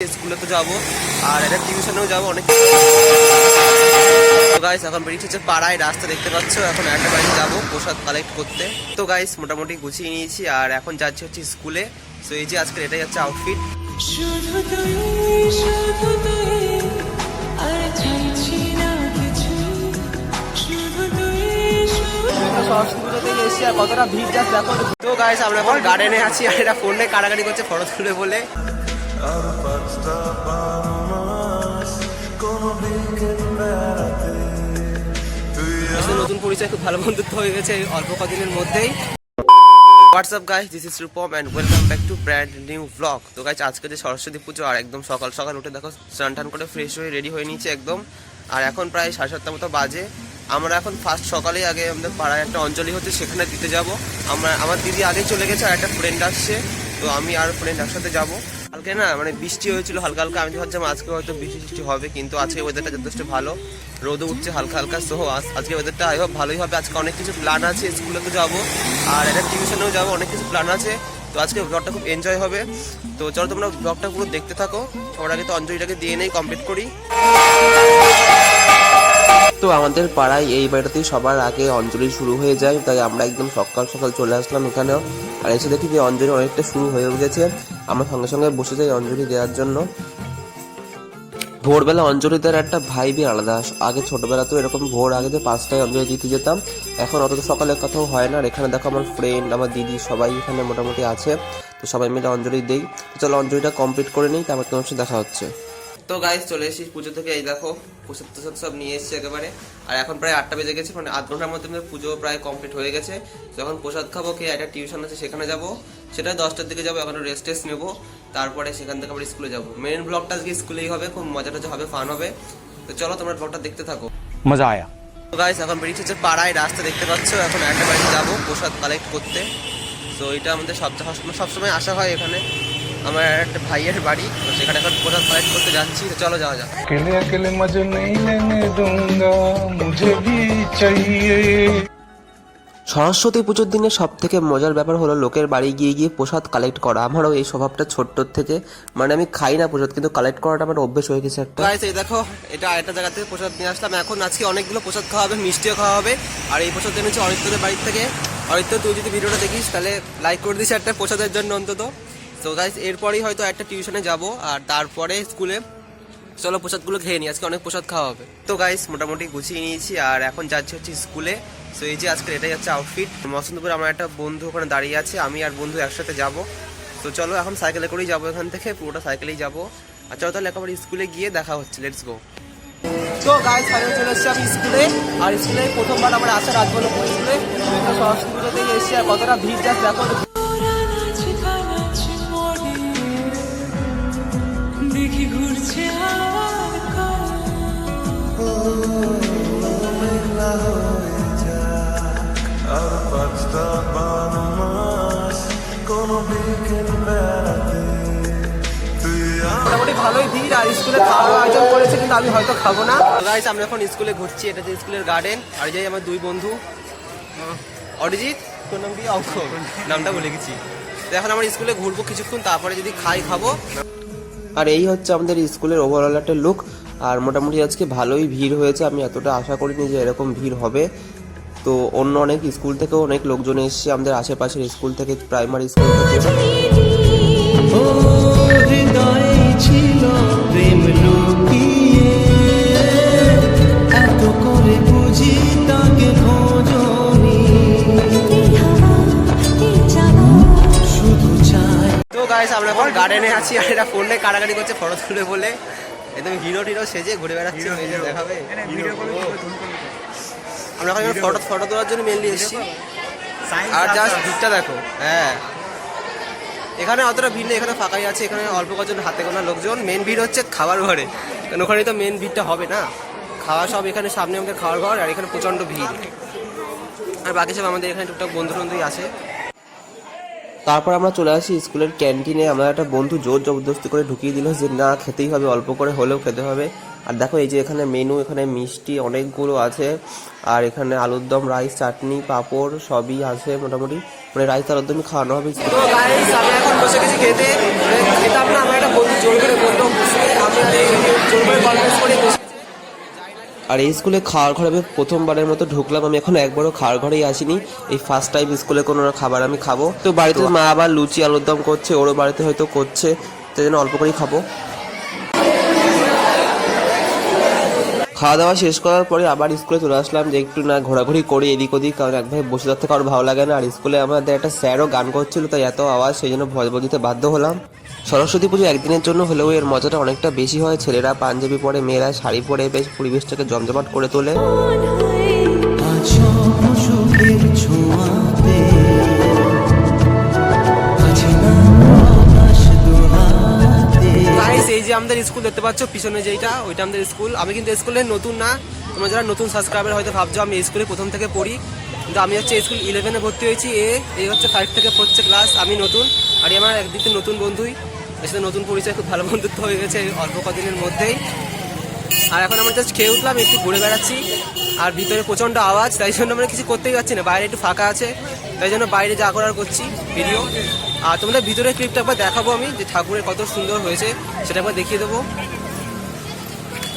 স্কুলে তো যাবো আর এটা টিউশনেও যাবো অনেক। তো গাইস এখন বেরিয়েছি হচ্ছে পাড়ায়, রাস্তা দেখতে পাচ্ছ। এখন একটা বাড়িতে যাবো প্রসাদ কালেক্ট করতে। তো গাইস মোটামুটি গুছিয়ে নিয়েছি আর এখন যাচ্ছি হচ্ছে স্কুলে। তো এই যে আজকের এটাই হচ্ছে আউটফিট। সরস্বতী পুজোতে এসেছি আর কতটা ভিড় যাচ্ছে দেখো। তো গাইস আমরা এখন গার্ডেনে আছি আর এটা ফোনে কাড়াকাড়ি করছে ফটো তুলে বলে। নতুন পরিচয়, খুব ভালো বন্ধুত্ব হয়ে গেছে অল্প কদিনের মধ্যেই। WhatsApp guys, this is Rupam and welcome back to brand new blog. তো গাইস আজকে যে সরস্বতী পুজো আর একদম সকাল সকাল উঠে দেখো স্নান টান করে ফ্রেশ হয়ে রেডি হয়ে নিয়েছি একদম। আর এখন প্রায় 7:30 মতো বাজে। আমরা এখন ফার্স্ট সকালেই আগে আমাদের পাড়ায় একটা অঞ্জলি হচ্ছে সেখানে দিতে যাব। আমার দিদি আগে চলে গেছে আর একটা ফ্রেন্ড আসছে, তো আমি আর ফ্রেন্ড একসাথে যাবো। কালকে না মানে বৃষ্টি হয়েছিল হালকা হালকা, আমি ভাবছিলাম আজকে হয়তো বৃষ্টি হবে, কিন্তু আজকে ওয়েদারটা যথেষ্ট ভালো, রোদও উঠছে হালকা হালকা। সো আজকে ওয়েদারটা আই হোপ ভালোই হবে। আজকে অনেক কিছু প্ল্যান আছে, স্কুলে তো যাবো আর এটা টিউশনেও যাবো, অনেক কিছু প্ল্যান আছে। তো আজকে ব্লগটা খুব এনজয় হবে। তো চলো তোমরা ব্লগটা পুরো দেখতে থাকো। সবার আগে তো অঞ্জলিটাকে দিয়ে নেই, কমপ্লিট করি। তো আমাদের পাড়ায় এই বাড়িটাতেই সবার আগে অঞ্জলি শুরু হয়ে যায়, তাই আমরা একদম সকাল সকাল চলে আসলাম এখানেও। আর এসে দেখি যে অঞ্জলি অনেকটা শুরু হয়ে গেছে। আমরা সঙ্গে সঙ্গে বসে যাই অঞ্জলি দেওয়ার জন্য। ভোরবেলা অঞ্জলি দেওয়ার একটা ভাইবই আলাদা। আগে ছোটবেলা তো এরকম ভোর আগে যে 5টায় অঞ্জলি দিতে যেতাম, এখন অত তো সকালের কথাও হয় না। আর এখানে দেখো আমার ফ্রেন্ড, আমার দিদি সবাই এখানে মোটামুটি আছে, তো সবাই মিলে অঞ্জলি দেই। তো চলো অঞ্জলিটা কমপ্লিট করে নিই, তারপর তোমার সাথে দেখা হচ্ছে। তো গাইস চলে এসেছি পুজো থেকে, এই দেখো প্রসাদ টসাদ সব নিয়ে এসেছি একেবারে। আর এখন প্রায় 8টা বেজে গেছে, মানে আধ ঘন্টার মধ্যে পুজো প্রায় কমপ্লিট হয়ে গেছে। যখন প্রসাদ খাবো, খেয়ে একটা টিউশন আছে সেখানে যাবো, সেটা 10টার দিকে যাবো। এখন রেস্ট টেস্ট নেবো, তারপরে সেখান থেকে আবার স্কুলে যাবো। মেন ব্লগটা আজকে স্কুলেই হবে, খুব মজা টজা হবে, ফান হবে। তো চলো তোমরা ব্লগটা দেখতে থাকো, মজা আয়া। তো গাইস এখন বেরিয়েছি হচ্ছে পাড়ায়, রাস্তা দেখতে পাচ্ছ। এখন একটা বাড়িতে যাবো প্রসাদ কালেক্ট করতে। তো এটা আমাদের সবসময় আসা হয় এখানে, আমার একটা ভাইয়ের বাড়ি, তো সেখানে এখন প্রসাদ কালেক্ট করতে যাচ্ছি। তো চলো যাওয়া যাক। अकेले अकेले मजे नहीं लेने दूंगा, मुझे भी चाहिए। সরস্বতী পুজোর দিনে সব থেকে মজার ব্যাপার হলো লোকের বাড়ি গিয়ে গিয়ে প্রসাদ কালেক্ট করা। আমারও এই স্বভাবটা ছোট্টর থেকে, মানে আমি খাই না প্রসাদ, কিন্তু কালেক্ট করাটা আমার অভ্যেস হয়ে গেছে একটা। গাইস এই দেখো এটা একটা জায়গা থেকে প্রসাদ নিয়ে আসলাম। এখন আজকে অনেকগুলো প্রসাদ খাওয়া হবে, মিষ্টিও খাওয়া হবে। আর এই প্রসাদ এনেছে অরিত্রদের বাড়ির থেকে। অরিত্র তুই যদি ভিডিওটা দেখিস তাহলে লাইক করে দিস একটা প্রসাদের জন্য অন্তত। তো গাইস এরপরেই হয়তো একটা টিউশনে যাব আর তারপরে স্কুলে। চলো প্রসাদগুলো খেয়ে নিই, আজকে অনেক প্রসাদ খাওয়া হবে। তো গাইস মোটামুটি গুছিয়ে নিয়েছি আর এখন যাচ্ছি হচ্ছে স্কুলে। তো এই যে আজকের এটাই হচ্ছে আউটফিট। মসন্তপুর আমার একটা বন্ধু ওখানে দাঁড়িয়ে আছে, আমি আর বন্ধু একসাথে যাব। তো চলো এখন সাইকেলে করেই যাবো, এখান থেকে পুরোটা সাইকেলেই যাবো। আর চলো তাহলে একেবারে স্কুলে গিয়ে দেখা হচ্ছে, লেটস গো। তো গাইস ফাইনালি চলে এসেছি আমি স্কুলে। আর স্কুলে প্রথমবার আমার আসা রাজবল্লভপুর স্কুলে। সরস্বতী পুজোতে এসেছি আর কতটা ভিড় যাচ্ছে দেখো। দেখি ঘুরছে মোটামুটি ভালোই ভিড়। আর স্কুলে খাওয়ার আয়োজন করেছে, কিন্তু আমি হয়তো খাবো না। গাইস আমরা এখন স্কুলে ঘুরছি, এটা যে স্কুলের গার্ডেন। আর এই যে আমার দুই বন্ধু, অরিজিৎ, তোর নাম কি? অঙ্ক, নামটা বলে গেছি। তো এখন আমরা স্কুলে ঘুরবো কিছুক্ষণ, তারপরে যদি খাবো। আর এই হচ্ছে আমাদের স্কুলের ওভারঅল একটা লুক। আর মোটামুটি আজকে ভালোই ভিড় হয়েছে, আমি এতটা আশা করিনি যে এরকম ভিড় হবে। তো অন্য অনেক স্কুল থেকেও অনেক লোকজন এসেছে, আমাদের আশেপাশের স্কুল থেকে, প্রাইমারি স্কুল থেকে। তো গাইস আমরা এখন গার্ডেনে আছি আর এটা ফোনে কাড়াকাড়ি করছে ফটো তুলে বলে। একদম হিরো টিরো সেজে ঘুরে বেড়াচ্ছে, দেখাবে। আমরা এখন ফটো তোলার জন্য মেনলি এসেছি। আর জাস্ট ভিড়টা দেখো। হ্যাঁ এখানে অতটা ভিড় নেই, এখানে ফাঁকাই আছে। এখানে অল্প কজন হাতে গোনা লোকজন। মেন ভিড় হচ্ছে খাবার ঘরে, কারণ ওখানে তো মেন ভিড়টা হবে না। খাওয়া সব এখানে সামনে আমাদের খাওয়ার ঘর, আর এখানে প্রচণ্ড ভিড়। আর বাকি সব আমাদের এখানে টুকটাক বন্ধু বন্ধুই আছে। তারপর আমরা চলে আসি স্কুলের ক্যান্টিনে। আমার একটা বন্ধু জোর জবরদস্তি করে ঢুকিয়ে দিল যে না, খেতেই হবে, অল্প করে হলেও খেতে হবে। আর দেখো এই যে এখানে মেনু, এখানে মিষ্টি অনেকগুলো আছে। আর এখানে আলুর দম, রাইস, চাটনি, পাঁপড় সবই আছে মোটামুটি। মানে রাইস আলুর দমই খাওয়ানো হবে। তো গাইস আমি এখন বসে গেছি খেতে। খেতাম না, আমার একটা বন্ধু জোর করে বললো বসে, আমি জোর করে কনভিন্স করে বসে। আর এই স্কুলে খাওয়ার ঘরে আমি প্রথমবারের মতো ঢুকলাম। আমি এখন একবারও খাওয়ার ঘরেই আসিনি, এই ফার্স্ট টাইম স্কুলে কোনো খাবার আমি খাবো। তো বাড়িতে মা আবার লুচি আলুর দম করছে, ওরও বাড়িতে হয়তো করছে, তাই জন্য অল্প করেই খাবো। খাওয়া দাওয়া শেষ করার পরে আবার স্কুলে চলে আসলাম যে একটু না ঘোরাঘুরি করি এদিক ওদিক, কারণ একভাবে বসে থাকতে কারো ভালো লাগে না। আর স্কুলে আমাদের একটা স্যারও গান করছিল, তাই এত আওয়াজ, সেই জন্য ভয়েস দিতে বাধ্য হলাম। সরস্বতী পুজো একদিনের জন্য হলেও এর মজাটা অনেকটা বেশি হয়। ছেলেরা পাঞ্জাবি পরে, মেয়েরা শাড়ি পরে বেশ পরিবেশটাকে জমজমাট করে তোলে। এই যে আমাদের স্কুল দেখতে পাচ্ছ পিছনে যেটা, ওইটা আমাদের স্কুল। আমি কিন্তু স্কুলে নতুন না, তোমরা যারা নতুন সাবস্ক্রাইবার হয়তো ভাবছো আমি এই স্কুলে প্রথম থেকে পড়ি, কিন্তু আমি হচ্ছে স্কুল 11-এ ভর্তি হয়েছি। এই হচ্ছে 5 থেকে 4 ক্লাস, আমি নতুন। আর আমার একদিকে নতুন বন্ধুই, এর সাথে নতুন পরিচয়, খুব ভালো বন্ধুত্ব হয়ে গেছে অল্প কদিনের মধ্যেই। আর এখন আমরা জাস্ট খেয়ে উঠলাম, একটু ঘুরে বেড়াচ্ছি। আর ভিতরে প্রচণ্ড আওয়াজ, তাই জন্য আমরা কিছু করতেই পারছি না। বাইরে একটু ফাঁকা আছে, তাই জন্য বাইরে যা করার করছি ভিডিও। আর তোমাদের ভিতরের ক্লিপটা একবার দেখাবো আমি, যে ঠাকুরের কত সুন্দর হয়েছে সেটা একবার দেখিয়ে দেবো।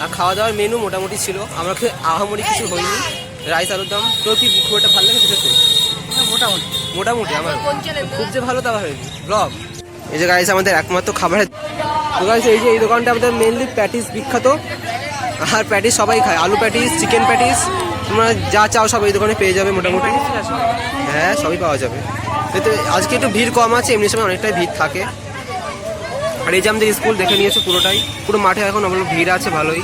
আর খাওয়া দাওয়ার মেনু মোটামুটি ছিল, আমাকে আহামরি কিছু হয়নি। রাইস আলুর দম। তোর কি খুব একটা ভালো লাগে সেটা? তো মোটামুটি মোটামুটি আমার খুব যে ভালো তা হয়নি ব্লগ। এই যে গাইস আমাদের একমাত্র খাবারের তো গাইস, এই যে এই দোকানটা আমাদের মেনলি প্যাটিস বিখ্যাত। আর প্যাটিস সবাই খায়, আলু প্যাটিস, চিকেন প্যাটিস, তোমরা যা চাও সব এই দোকানে পেয়ে যাবে মোটামুটি। হ্যাঁ, সবই পাওয়া যাবে। তো আজকে একটু ভিড় কম আছে, এমনি সময় অনেকটাই ভিড় থাকে। আর এই যে আমাদের স্কুল দেখে নিয়েছো পুরোটাই, পুরো মাঠে এখন আমাদের ভিড় আছে ভালোই।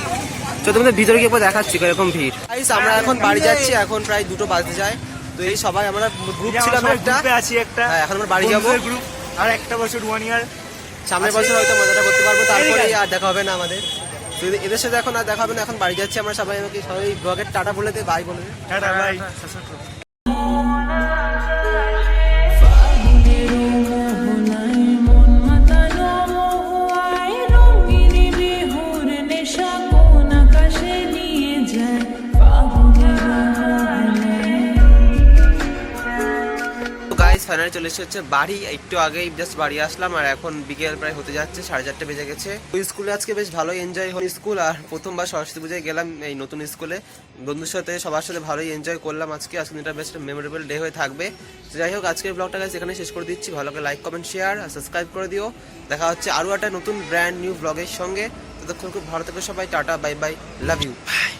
তো তোমাদের ভিতরে গিয়ে একবার দেখাচ্ছি এরকম ভিড়। আমরা এখন বাড়ি যাচ্ছি, এখন প্রায় 2টো বাজতে যায়। তো এই সবাই আমরা গ্রুপ ছিলাম একটা, হ্যাঁ এখন আমরা বাড়ি যাবো। আর একটা বছর 1 ইয়ার, সামনের বছর হয়তো মজাটা করতে পারবো, তারপরে আর দেখা হবে না আমাদের। তো এদের সাথে এখন আর দেখা হবে না, এখন বাড়ি যাচ্ছি আমরা সবাই। আমাকে সবাই ব্লগের টাটা বলে দে, বাই বলে দে। Tata bye. ফাইনালি চলে এসেছে বাড়ি, একটু আগেই জাস্ট বাড়ি আসলাম। আর এখন বিকেল প্রায় হতে যাচ্ছে, 4:30 বেজে গেছে। ওই স্কুলে আজকে বেশ ভালোই এনজয় হল স্কুল। আর প্রথমবার সরস্বতী পূজায় গেলাম এই নতুন স্কুলে, বন্ধুর সাথে সবার সাথে ভালোই এনজয় করলাম আজকে। আজকে দিনটা বেশ মেমোরেবল ডে হয়ে থাকবে। যাই হোক, আজকের ব্লগটা গাইস এখানে শেষ করে দিচ্ছি। ভালো করে লাইক, কমেন্ট, শেয়ার আর সাবস্ক্রাইব করে দিও। দেখা হচ্ছে আরও একটা নতুন ব্র্যান্ড নিউ ব্লগের সঙ্গে। ততক্ষণ খুব ভালো থেকো সবাই, tata bye bye, love you, by.